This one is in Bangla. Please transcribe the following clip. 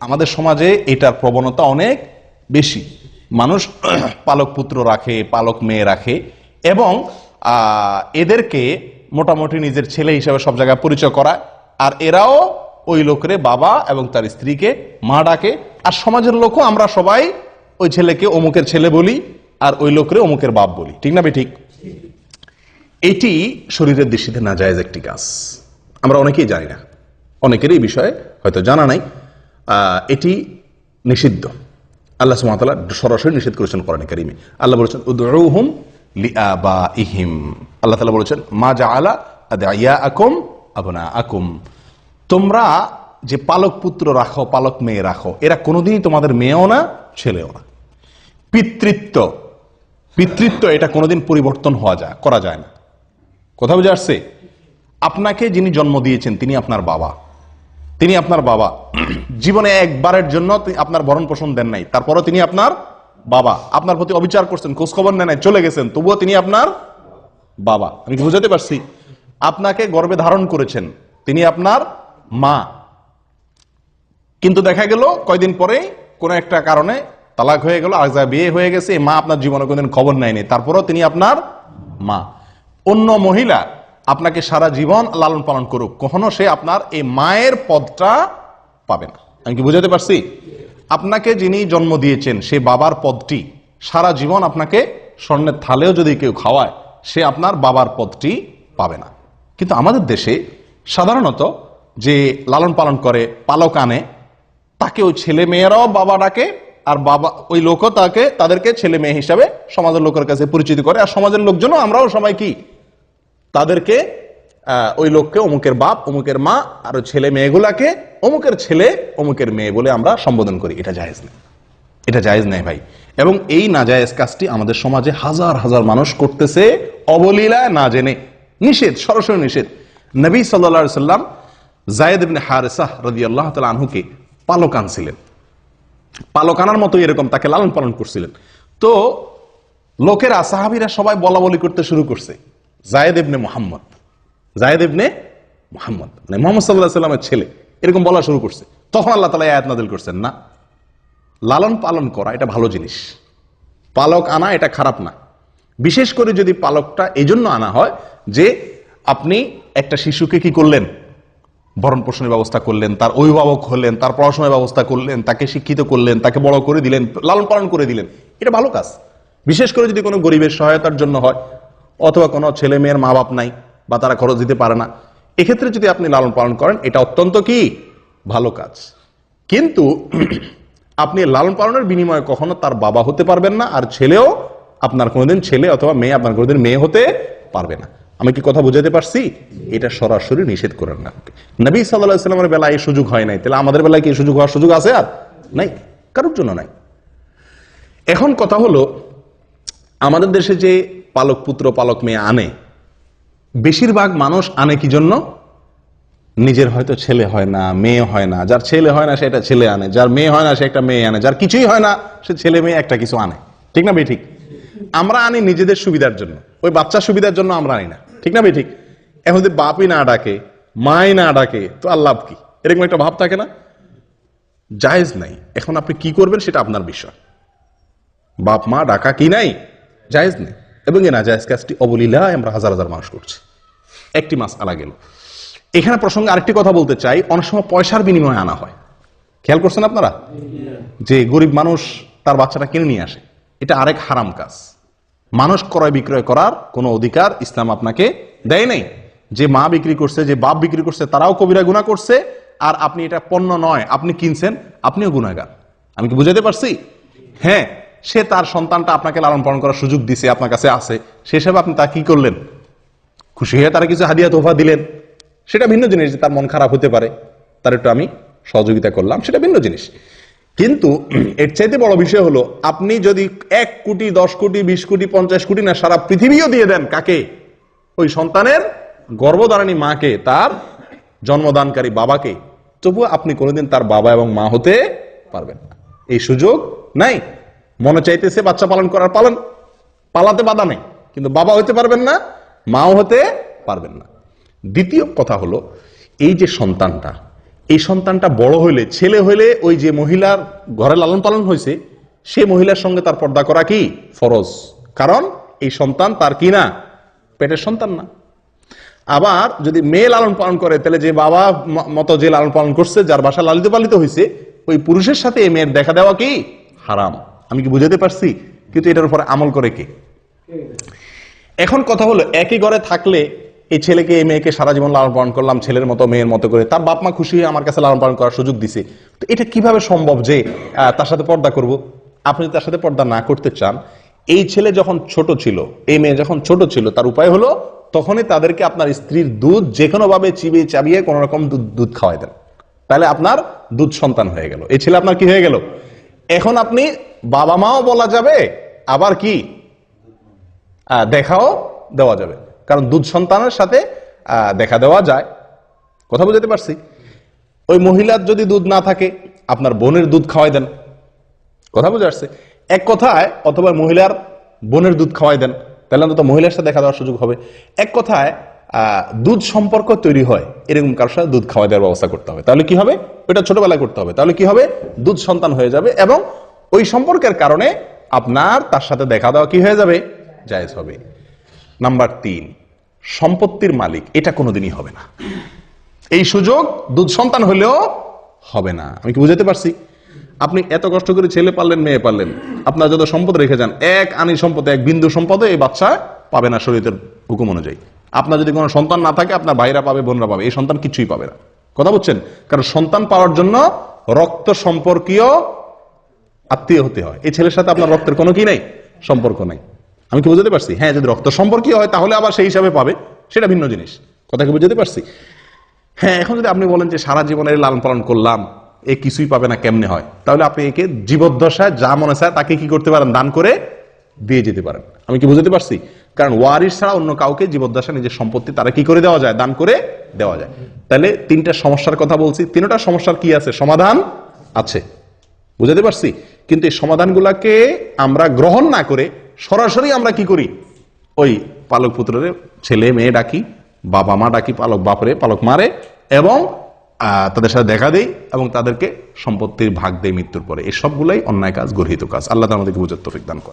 আমাদের সমাজে এটার প্রবণতা অনেক বেশি। মানুষ পালক পুত্র রাখে, পালক মেয়ে রাখে এবং এদেরকে মোটামুটি নিজের ছেলে হিসাবে সব জায়গায় পরিচয় করায়, আর এরাও ওই লোকের বাবা এবং তার স্ত্রীকে মা ডাকে। আর সমাজের লোকও আমরা সবাই ওই ছেলেকে অমুকের ছেলে বলি আর ওই লোকের অমুকের বাপ বলি, ঠিক না ঠিক? এটি শরীরের দৃষ্টিতে নাজায়েজ একটি কাজ, আমরা অনেকেই জানি না, অনেকেরই এই বিষয়ে হয়তো জানা নাই। এটি নিষিদ্ধ, আল্লাহ সুবহানাহু ওয়া তাআলা সরাসরি নিষেধ করেছেন কোরআনে কারীমে। আল্লাহ বলেছেন উদউহুম লিআবাইহিম, আল্লাহ তাআলা বলেছেন মা জাআলা আদইয়াআকুম আবনাআকুম, তোমরা যে পালক পুত্র রাখো, পালক মেয়ে রাখো, এরা কোনোদিনই তোমাদের মেয়েও না ছেলেও না। পিতৃত্ব এটা কোনোদিন পরিবর্তন করা যায় না। কথা বুঝে আসছে? আপনাকে যিনি জন্ম দিয়েছেন তিনি আপনার বাবা, তিনি আপনার বাবা। জীবনে একবারের জন্য আপনার ভরণ পোষণ দেন নাই, তারপরও তিনি আপনার বাবা। আপনার প্রতি অবিচার করছেন, খোঁজ খবর নেন নাই, চলে গেছেন, তবুও তিনি আপনার বাবা। আমি কি বুঝাতে পারছি? আপনাকে গর্ভে ধারণ করেছেন, তিনি আপনার মা। কিন্তু দেখা গেল কয়দিন পরে কোন একটা কারণে তালাক হয়ে গেল, আর বিয়ে হয়ে গেছে, মা আপনার জীবনে কোনদিন খবর নেয়নি, তারপরও তিনি আপনার মা। অন্য মহিলা আপনাকে সারা জীবন লালন পালন করুক, কখনো সে আপনার এই মায়ের পদটা পাবে না। আমি কি বুঝাতে পারছি? আপনাকে যিনি জন্ম দিয়েছেন সে বাবার পদটি সারা জীবন আপনাকে স্বর্ণের থালেও যদি কেউ খাওয়ায়, সে আপনার বাবার পদটি পাবে না। কিন্তু আমাদের দেশে সাধারণত যে লালন পালন করে, পালক আনে, তাকে ওই ছেলে মেয়েরাও বাবা ডাকে, আর বাবা ওই লোকও তাদেরকে ছেলে মেয়ে হিসাবে সমাজের লোকের কাছে পরিচিত করে। আর সমাজের লোকজনও, আমরাও সবাই কি তাদেরকে ওই লোককে অমুকের বাপ, অমুকের মা, আর ওই ছেলে মেয়েগুলাকে অমুকের ছেলে, অমুকের মেয়ে বলে আমরা সম্বোধন করি। এটা জায়েজ নেই, এটা জায়েজ নেই ভাই। এবং এই নাজায়েজ কাজটি আমাদের সমাজে হাজার হাজার মানুষ করতেছে অবলীলায়, না জেনে। নিষেধ, সরাসরি নিষেধ। নবী সাল্লাল্লাহু আলাইহি সাল্লাম যায়েদ ইবনে হারেসা রাদিয়াল্লাহু তাআলা আনহুকে পালক আনছিলেন, পালক আনার মতো এরকম তাকে লালন পালন করছিলেন। তো লোকেরা, সাহাবীরা সবাই বলা বলি করতে শুরু করছে, যায়েদ ইবনে মুহাম্মদ, যায়েদ ইবনে মুহাম্মদ, মানে মুহাম্মদ সাল্লাল্লাহু আলাইহি সাল্লামের ছেলে, এরকম বলা শুরু করছে। তখন আল্লাহ তাআলা আয়াত নাযিল করছেন, না, লালন পালন করা এটা ভালো জিনিস, পালক আনা এটা খারাপ না। বিশেষ করে যদি পালকটা এই জন্য আনা হয় যে আপনি একটা শিশুকে কি করলেন, ভরণ পোষণের ব্যবস্থা করলেন, তার অভিভাবক হলেন, তার পড়াশোনার ব্যবস্থা করলেন, তাকে শিক্ষিত করলেন, তাকে বড় করে দিলেন, লালন পালন করে দিলেন, এটা ভালো কাজ। বিশেষ করে যদি কোনো গরিবের সহায়তার জন্য হয়, অথবা কোনো ছেলে মেয়ের মা বাপ নাই বা তারা খরচ দিতে পারে না, এক্ষেত্রে যদি আপনি লালন পালন করেন, এটা অত্যন্ত কি ভালো কাজ। কিন্তু আপনি লালন পালনের বিনিময়ে কখনো তার বাবা হতে পারবেন না, আর ছেলেও আপনার কোনোদিন ছেলে অথবা মেয়ে আপনার কোনোদিন মেয়ে হতে পারবে না। আমি কি কথা বুঝাতে পারছি? এটা সরাসরি নিষেধ করেন না। নবী সাল্লাল্লাহু আলাইহি সাল্লামের বেলায় এই সুযোগ হয় নাই, তাহলে আমাদের বেলায় কি এই সুযোগ হওয়ার সুযোগ আছে? আর নাই, কারোর জন্য নাই। এখন কথা হলো, আমাদের দেশে যে পালক পুত্র পালক মেয়ে আনে, বেশিরভাগ মানুষ আনে কি জন্য? নিজের হয়তো ছেলে হয় না, মেয়ে হয় না, যার ছেলে হয় না সে একটা ছেলে আনে, যার মেয়ে হয় না সে একটা মেয়ে আনে, যার কিছুই হয় না সে ছেলে মেয়ে একটা কিছু আনে, ঠিক না ভাই? ঠিক। আমরা আনি নিজেদের সুবিধার জন্য, ওই বাচ্চার সুবিধার জন্য আমরা আনি না, ঠিক না ভাই? ঠিক। এখন যদি বাপই না ডাকে, মাই না ডাকে, তো আর লাভ কি? এরকম একটা ভাব থাকে না? জায়েজ নাই। এখন আপনি কি করবেন সেটা আপনার বিষয়। বাপ মা ডাকা কি নাই, জায়েজ নেই। এবং এই নাজায়েজ কাজটি অবলীলায় আমরা হাজার হাজার মানুষ করছি। একটি মাসআলা গেল। এখানে প্রসঙ্গে আরেকটি কথা বলতে চাই, অনেক সময় পয়সার বিনিময়ে আনা হয়। খেয়াল করছেন আপনারা যে গরিব মানুষ তার বাচ্চাটা কিনে নিয়ে আসে, এটা আরেক হারাম কাজ। মানুষ ক্রয় বিক্রয় করার কোনো অধিকার ইসলাম আপনাকে দেয় নাই। যে মা বিক্রি করছে, যে বাপ বিক্রি করছে, তারাও কবিরা গুনাহ করছে, আর আপনি এটা পণ্য নয়, আপনি কিনছেন, আপনিও গুনাহগার। আমি কি বুঝাতে পারছি? হ্যাঁ, সে তার সন্তানটা আপনাকে লালন পালন করার সুযোগ দিছে, আপনার কাছে আছে, সে হিসাবে আপনি তা কি করলেন? খুশি হয়ে তারা কিছু হাদিয়া তোফা দিলেন, সেটা ভিন্ন জিনিস। যে তার মন খারাপ হতে পারে, তার একটু আমি সহযোগিতা করলাম, সেটা ভিন্ন জিনিস। কিন্তু এর চাইতে বড় বিষয় হলো, আপনি যদি 1 কোটি 10 কোটি 20 কোটি 50 কোটি না, সারা পৃথিবীও দিয়ে দেন, কাকে? ওই সন্তানের গর্ভধারিণী মাকে, তার জন্মদানকারী বাবাকে, তবুও আপনি কোনোদিন তার বাবা এবং মা হতে পারবেন না। এই সুযোগ নাই। মনে চাইতেছে বাচ্চা পালন করার, পালাতে বাধা নেই, কিন্তু বাবা হতে পারবেন না, মাও হতে পারবেন না। দ্বিতীয় কথা হলো, এই যে সন্তানটা, এই সন্তানটা বড় হইলে, ছেলে হইলে ওই যে মহিলার ঘরে লালন পালন হয়েছে সে মহিলার সঙ্গে তার পর্দা করা কি ফরজ, কারণ এই সন্তান তার কি না, পেটের সন্তান না। আবার যদি মেয়ে লালন পালন করে তাহলে যে বাবা মতো যে লালন পালন করছে, যার বাসা লালিত পালিত হয়েছে, ওই পুরুষের সাথে এই মেয়ের দেখা দেওয়া কি হারাম। আমি কি বুঝাতে পারছি? কিন্তু এটার উপরে আমল করে কে? এখন কথা হলো, একই ঘরে থাকলে এই ছেলেকে এই মেয়েকে সারা জীবন লালন পালন করলাম ছেলের মতো মেয়ের মতো করে, তার বাপ মা খুশি হয়ে আমার কাছে লালন পালন করার সুযোগ দিছে, তো এটা কিভাবে সম্ভব যে তার সাথে পর্দা করব? আপনি যদি তার সাথে পর্দা না করতে চান, এই ছেলে যখন ছোট ছিল, এই মেয়ে যখন ছোট ছিল, তার উপায় হলো তখনই তাদেরকে আপনার স্ত্রীর দুধ যে কোনো ভাবে চিবিয়ে চাবিয়ে কোন রকম দুধ খাওয়াই দেন, তাহলে আপনার দুধ সন্তান হয়ে গেল, এই ছেলে আপনার কি হয়ে গেল। এখন আপনি বাবা মাও বলা যাবে, আবার কি দেখাও দেওয়া যাবে, কারণ দুধ সন্তানের সাথে দেখা দেওয়া যায়। কথা বুঝতে পারছি? ওই মহিলার যদি দুধ না থাকে, আপনার বোনের দুধ খাওয়াই দেন। কথা বুঝে আসছে? এক কথায়, অথবা মহিলার বোনের দুধ খাওয়াই দেন, তাহলে অন্তত মহিলার সাথে দেখা দেওয়ার সুযোগ হবে। এক কথায় দুধ সম্পর্ক তৈরি হয় এরকম কারোর সাথে দুধ খাওয়াই দেওয়ার ব্যবস্থা করতে হবে। তাহলে কি হবে? ওটা ছোটবেলায় করতে হবে। তাহলে কি হবে? দুধ সন্তান হয়ে যাবে, এবং ওই সম্পর্কের কারণে আপনার তার সাথে দেখা দেওয়া কি হয়ে যাবে, জায়েজ হবে। নাম্বার 3, সম্পত্তির মালিক এটা কোনোদিনই হবে না। এই সুযোগ দুধ সন্তান হলেও হবে না। আমি কি বুঝাতে পারছি? আপনি এত কষ্ট করে ছেলে পারলেন, মেয়ে পারলেন, আপনার যত সম্পদ রেখে যান, এক আনি সম্পদ, এক বিন্দু সম্পদে এই বাচ্চা পাবে না শরীয়তের হুকুম অনুযায়ী। আপনার যদি কোনো সন্তান না থাকে, আপনার ভাইরা পাবে, বোনরা পাবে, এই সন্তান কিছুই পাবে না। কথা বুঝছেন? কারণ সন্তান পাওয়ার জন্য রক্ত সম্পর্কীয় আত্মীয় হতে হয়। এই ছেলের সাথে আপনার রক্তের কোনো কি নাই, সম্পর্ক নাই। আমি কি বুঝতে পারছি? হ্যাঁ, যদি রক্ত সম্পর্কীয় হয় তাহলে আবার সেই হিসাবে পাবে, সেটা ভিন্ন জিনিস। কথা কি বুঝতে পারছি? হ্যাঁ, এখন যদি আপনি বলেন যে সারা জীবনের লালন পালন করলাম, এ কিছুই পাবে না, কেমনে হয়? তাহলে আপনি একে জীবদ্দশায় যা মনে চায় তাকে কি করতে পারেন, দান করে দিয়ে যেতে পারেন। আমি কি বুঝতে পারছি? কারণ ওয়ারিস ছাড়া অন্য কাউকে জীবদ্দশায় নিজের সম্পত্তি তারা কি করে দেওয়া যায়, দান করে দেওয়া যায়। তাহলে 3টা সমস্যার কথা বলছি, 3টা সমস্যার কি আছে, সমাধান আছে। বুঝতে পারছি? কিন্তু এই সমাধানগুলাকে আমরা গ্রহণ না করে সরাসরি আমরা কি করি, ওই পালক পুত্রের ছেলে মেয়ে ডাকি, বাবা মা ডাকি, পালক বাপরে পালক মারে, এবং তাদের সাথে দেখা দেই, এবং তাদেরকে সম্পত্তির ভাগ দেয় মৃত্যুর পরে। এই সবগুলাই অন্যায় কাজ, গর্হিত কাজ। আল্লাহ আমাদেরকে বুঝার তৌফিক দান করে।